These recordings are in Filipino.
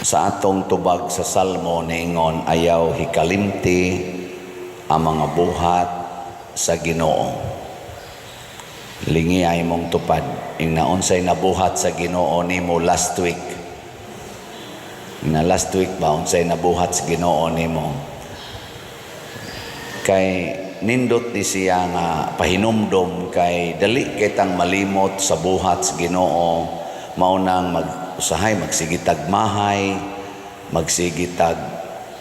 Sa atong tubag sa Salmo niingon, ayaw hikalimti ang mga buhat sa Ginoo. Lingi ay mong tupad. Ing naunsay nabuhat sa Ginoo nimo last week. Na last week ba unsay nabuhat sa Ginoo nimo? Kay nindot di siya nga pahinumdom kay dali kitang malimot sa buhat sa Ginoo. Maunang usahay magsigitag mahay, magsigitag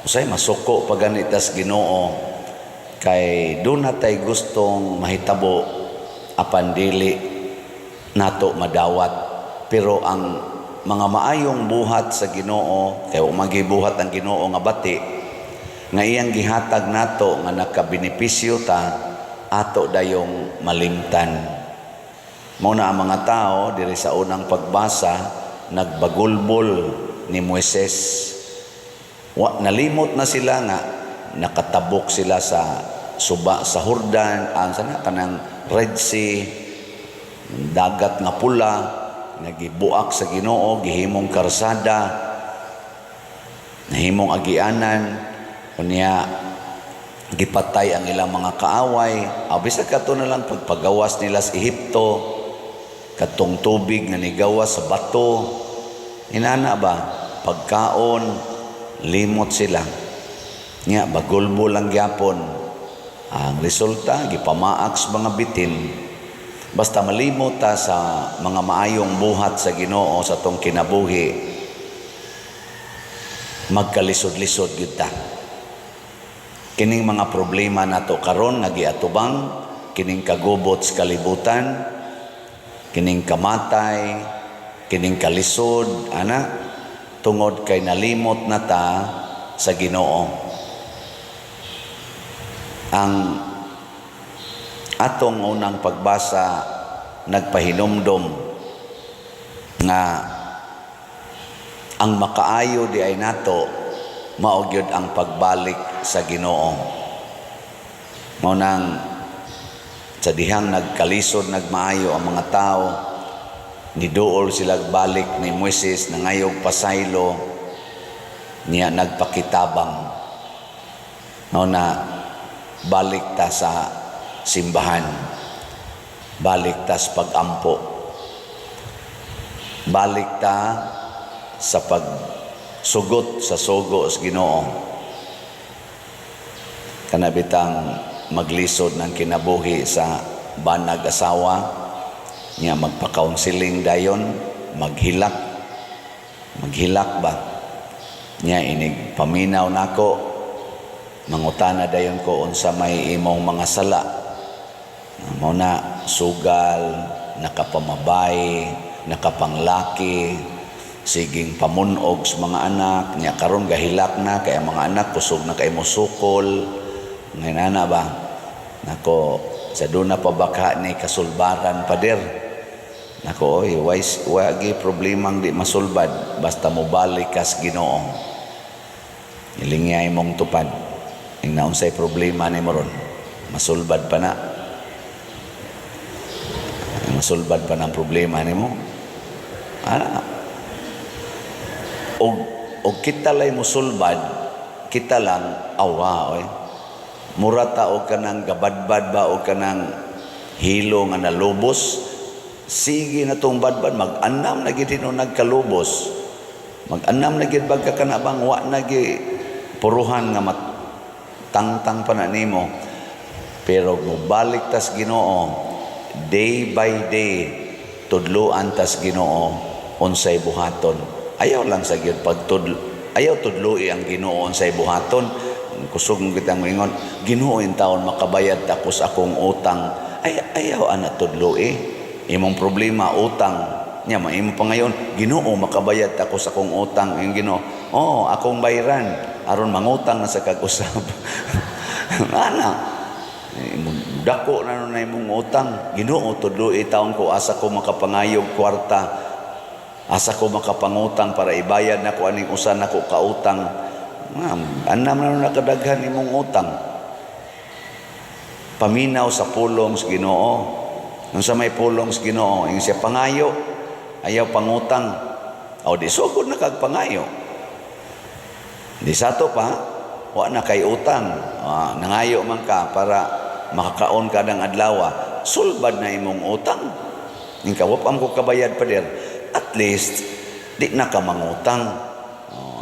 usahay masuko paganitas Ginoo, kay doon natay gustong mahitabo apan dili nato madawat. Pero ang mga maayong buhat sa Ginoo, kay magibuhat ang Ginoo nga bati nga iyang gihatag nato nga nakabenepisyo ta, ato dayong malimtan. Muna ang mga tao diri sa unang pagbasa nagbagulbol ni Moises. Nalimot na sila nga nakatabok sila sa suba sa Jordan, sana kanang Red Sea, dagat nga pula, nagibuak sa Ginoo, gihimong karsada, nahimong agianan, kunya gipatay ang ilang mga kaaway. Bisag kato na lang pagpagawas nila sa Ehipto, katong tubig nga nigawas sa bato, inana ba pagkaon limot sila nya bagulbo lang gyapon. Ang resulta gipamaak sa mga bitin. Basta malimot ta sa mga maayong buhat sa Ginoo sa tong kinabuhi, magkalisod-lisod gyud ta. Kining mga problema nato karon nga giatubang, kining kagubot sa kalibutan, kining kamatay, kining kalisod, tungod kay nalimot na ta sa Ginoo. Ang atong unang pagbasa nagpahinumdom nga ang makaayo di ay nato mao gyud ang pagbalik sa Ginoo. Mao nang sa dihang nagkalisod nagmaayo ang mga tao, niduol sila balik ni Moises nangayog pasaylo niya nagpakitabang. Mao na balik ta sa simbahan, balik ta sa pagampo, balik ta sa pagsugot sa sugo sa Ginoo. Kanabitang maglisod ng kinabuhi sa banag asawa niya, magpa-counseling dayon, maghilak ba niya, inig paminaw nako, mangutana dayon ko unsa may imong mga sala. Mao na sugal, nakapamabay, nakapanglaki, siging pamunog sa mga anak niya. Karon gahilak na kay ang mga anak kusog na kay musukol ngayon ba nako, sa duna pa baka ni kasulbaran pader nako, wagi problemang di masulbad basta mo balik kas Ginoo. Ilingay mong tupad ing naunsay problema ni moron, masulbad pa na, masulbad pa ng problema nimo. Og kita lay musulbad, kita lang awa murata o kanang gabadbad ba o kanang hilo nga nalubos, sige na tong badbad mag-anam na gid no nagkalubos, mag-anam na gid bagka kanabang wa na gi puruhan nga matangtang pa na nimo. Pero mubalik tas Ginoo, day by day tudloan tas Ginoo unsay buhaton. Ayaw lang sa gyud ayaw tudloi ang Ginoo unsay buhaton. Kusog kitang moingon, Ginoo in taon makabayad ta ko sa akong utang. Ayaw ana tudloi. Imong problema utang nya, maimo pa ngayon, Ginoo makabayad ta ko sa akong utang. Yung Ginoo, akong bayaran aron mangutang na sa kag-usab. Ana dako na imong utang, Ginoo tudloi taon ko asa ko makapangayog kwarta, asa ko makapangutang para ibayad nako aning usa nako kautang. Anam na nakadaghan imong utang. Paminaw sa pulong sa Ginoo. Nung sa may pulong sa Ginoo, yung siya pangayo, ayaw pangutang. O di sugod na kagpangayo. Di sato pa, wa na kay utang. Nangayo man ka para makakaon ka ng adlaw. Sulbad na imong utang. Ingka wapam ko kabayad pa der. At least di na ka mangutang.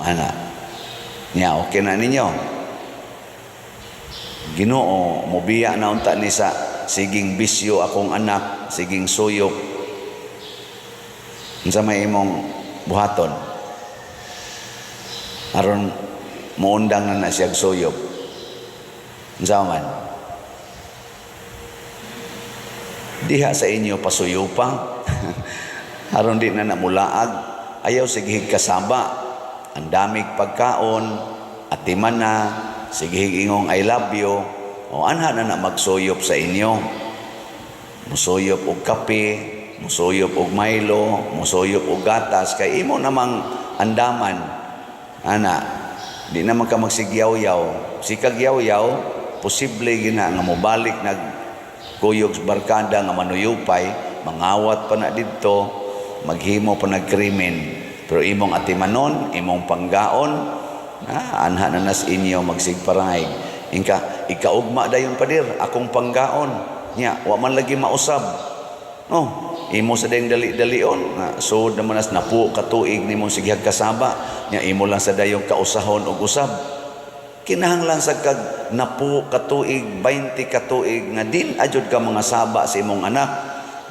Ana. Nya okay na ninyo. Ginoo mobiya na unta ni sa siging bisyo akong anak, siging suyok. Unsa may imong buhaton? Aron muundang na siyag suyok. Unsa man? Diha sa inyo pasuyupa. Aron di na namulaag. Ayaw sige kasaba. Ang damig pagkaon, atiman na, sige ingong I love you, o anha na magsuyop sa inyo. Musuyop og kape, musuyop og Milo, musuyop og gatas, kay imo namang andaman. Ana, di naman ka magsigyaw-yaw. Si kagyaw-yaw, posible gina nga mobalik kuyog sa barkada nga manuyupay, mangawat pa na dito, maghimo pa nagkrimen. Pero imong atimanon, imong panggaon, anha na nas inyo magsigparangay. Ikaugma dayon padir, akong panggaon. Nya, wa man lagi mausab. Imo sa dayong dali-dalion. Sud naman nas napu katuig nimong sighag kasaba. Nya, imo lang sa dayong kausahon og usab. Kinahanglan sa kag napu katuig, 20 katuig, nga din adyod ka mga saba sa imong anak.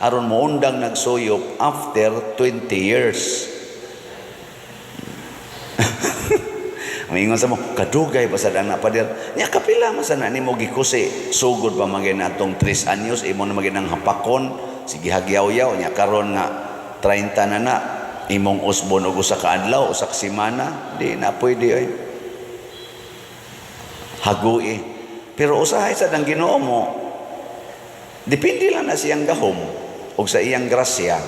Aron moundang nagsuyop after 20 years. Mingon sa mo, kadugay pa sa dana pader. Nya kapila man sa nani mo gikusi. Sugod pa magin atong 3 anyos, imo na magin ang hapakon, sige hagyaw-yaw nya karon nga 30 na imong usbon og usa ka adlaw, usa ka semana, di na pwede ay. Hagui. Pero usahay sa dang Ginoo mo, depende lang na siyang gahom ug sa iyang grasya.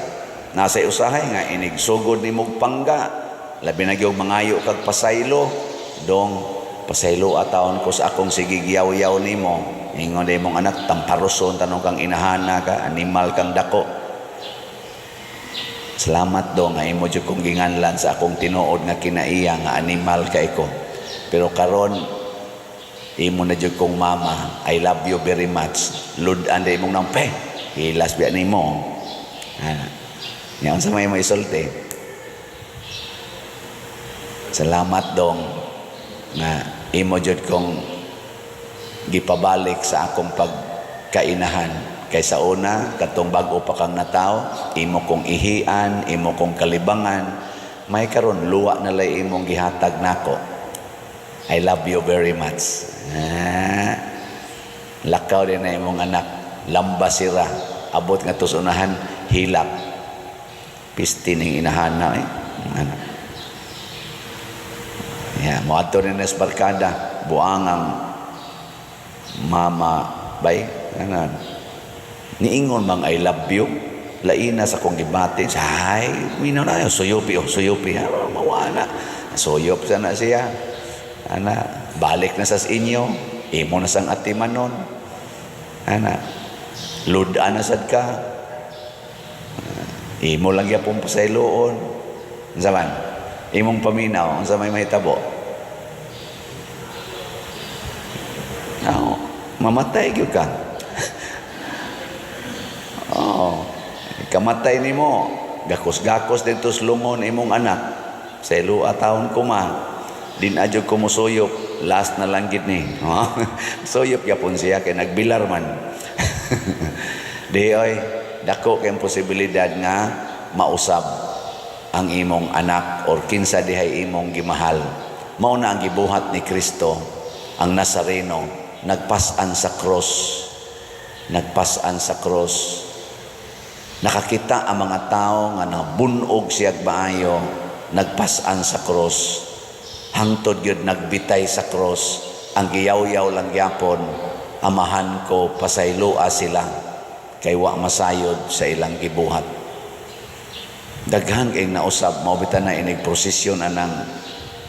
Nasa usahay nga inig sugod nimong pangga, labi na gyud mangayo kag pasaylo. Dong pasaylo atawon ko sa akong sigigyaw-yaw nimo. Ingon day mong anak tamparoson tanong kang inahana ka, animal kang dako. Salamat dong nga imo jud kong ginganlan sa akong tinuod nga kinaiya nga animal kay ko. Pero karon imo na jud kong mama, I love you very much. Ludan day mong nampe. Hilas biya nimo. Nya unsa may isulti? Salamat dong nga imo jud kong gipabalik sa akong pagkainahan. Kaysa una, katong bag-o pa kang nataw, imo kong ihian, imo kong kalibangan, may karon luwa na lay imong gihatag nako. I love you very much. Lakaw din na imong anak, lamba sira, abot nga tusunahan, hilap. Pisti ning inahana anak. Moadto rin na sa barkada, buangang mama, bay, niingon bang I love you, laina sa kong gibati, ay, minaw na, suyupi, mawala, suyop sana siya, balik na sa inyo, imo na sang atimanon, ludan na sad ka, imo lang yapong pasayloon, zaman, imong paminaw, ang sa may mahitabo. Mamatay gyud ka. Kamatay nimo, gakos-gakos dito slungon imong anak. Sa ilo atawon ko din adyo ko musuyop, last na lang gid ni. Suyop yapon siya kay nagbilar man. Di oy, dako kay posibilidad nga mausab ang imong anak or kinsa dihay imong gimahal. Mao na ang gibuhat ni Kristo, ang Nazareno, nagpasan sa cross. Nagpasan sa cross. Nakakita ang mga tao nga nabunog siyag maayo, nagpasan sa cross. Hangtod gyud nagbitay sa cross. Ang giyaw-yaw lang gyapon, amahan ko pasayloa sila kay wa masayod sa ilang gibuhat. Daghan kay nausab mao bitan na inig prosesyon anang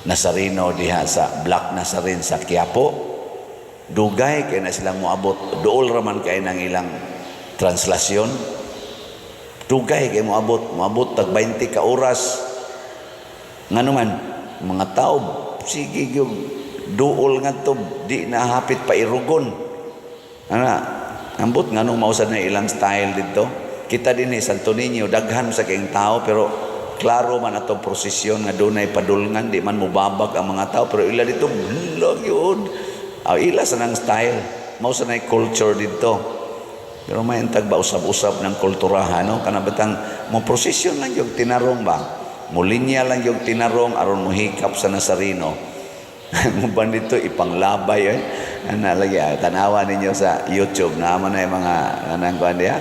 Nazareno diha sa Black Nazarene sa Quiapo. Dugay kay na silang moabot, duol raman kay nang ilang translasyon. Dugay kay moabot tag 20 ka oras. Ngano man mga tao sige yung duol nga to, di na hapit pa irugon. Ambot nga nung mausad na ilang style dito. Kita din Santo Niño, daghan sa kayong tao, pero klaro man atong prosesyon nga dunay padulngan, di man mubabag ang mga tao, pero ila dito, bulag yun. Ila sa nang style, mausad na culture dito. Pero may intag ba usab-usab ng kulturahan, no? Kanabatang mo prosesyon lang yung tinarong ba? Mulinya lang yung tinarong aron mo hikap sa Nazareno. Muban dito ipanglabay lagi tanawa ninyo sa YouTube naman na yung mga anang kuan diha.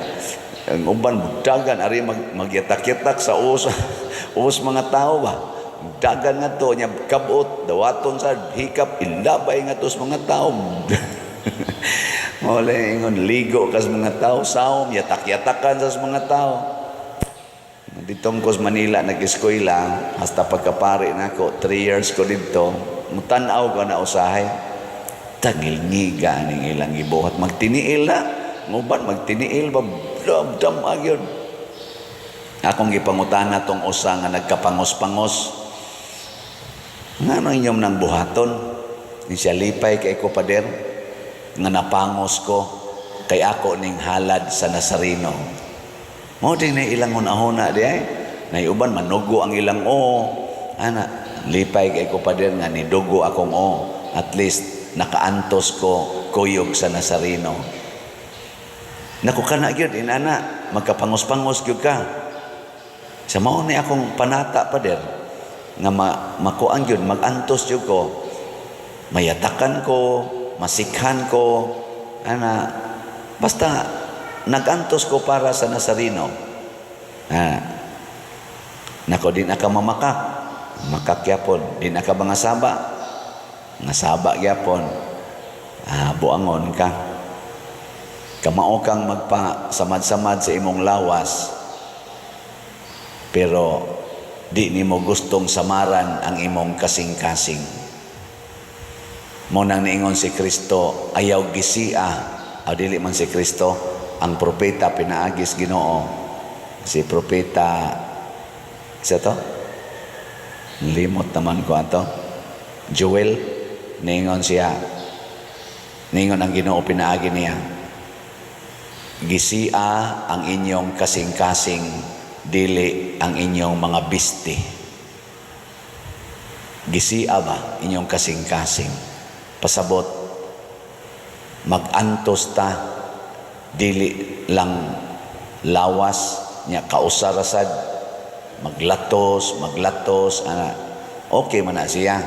Ang uban dagan ari magyatak-yatak sa us mga tao ba. Dagan nga to nya kabot dawaton sa hikap ilabay nga to sa mga tao. Mole ingon ligo kas mga tao saom yatak-yatakan sa mga tao. Dito ko sa Manila nag-eskwela hasta pagkapari nako 3 years ko dito mutanaw ko na usahay tagilngiga ning ilang gibuhat magtiniil na nguban magtiniil ba dam agyon akong gipangutana tong usa nga nagkapangos-pangos ngano inyong nang buhaton ni siya lipay kay ko pader nga napangos ko kay ako ning halad sa Nazareno. Mo din na ilang hunahuna di ay. Naiuban manugo ang ilang ana lipay kay ko pader nga ni dugo akong at least nakaantos ko kuyog sa Nazareno. Naku kana gyud inana magkapangos-pangos gyud ka. Sa mao ni akong panata pader nga makuan gyud magantos gyud ko. Mayatakan ko masikhan ko basta nagantos ko para sa Nazareno. Nako din aka makak yapon din aka mga saba nga saba yapon buangon ka kamao kang magpasamad-samad sa imong lawas pero di nimo gustong samaran ang imong kasing-kasing. Mo nang niingon si Kristo ayaw gisia dili man si Kristo ang propeta pinaagis Ginoo si propeta isa to limot naman ko ato Joel niingon ang Ginoo pinaagi niya gisia ang inyong kasing-kasing dili ang inyong mga bisti gisia ba inyong kasing-kasing pasabot magantos ta dili lang lawas nya kausarasad maglatos okay man na siya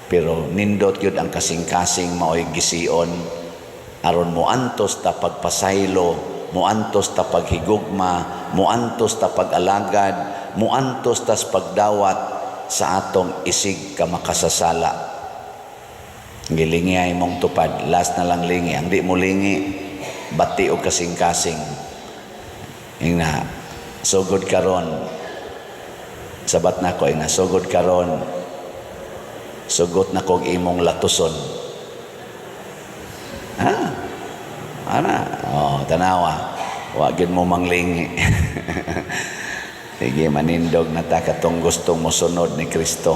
pero nindot yun ang kasing-kasing maoy gision aron mo antos ta pagpasaylo mo antos ta paghigugma mo antos ta pagalagad mo antos tas pagdawat sa atong isig ka makasasala. Gilingi ay mong tupad last na lang lingi ang di mo lingi bati o kasing-kasing ina sugod karon sabat na ko ina sugod karon sugot na kog imong latuson tanawa wag mo manglingi. Sige manindog na ta katong gustong mo sunod ni Kristo.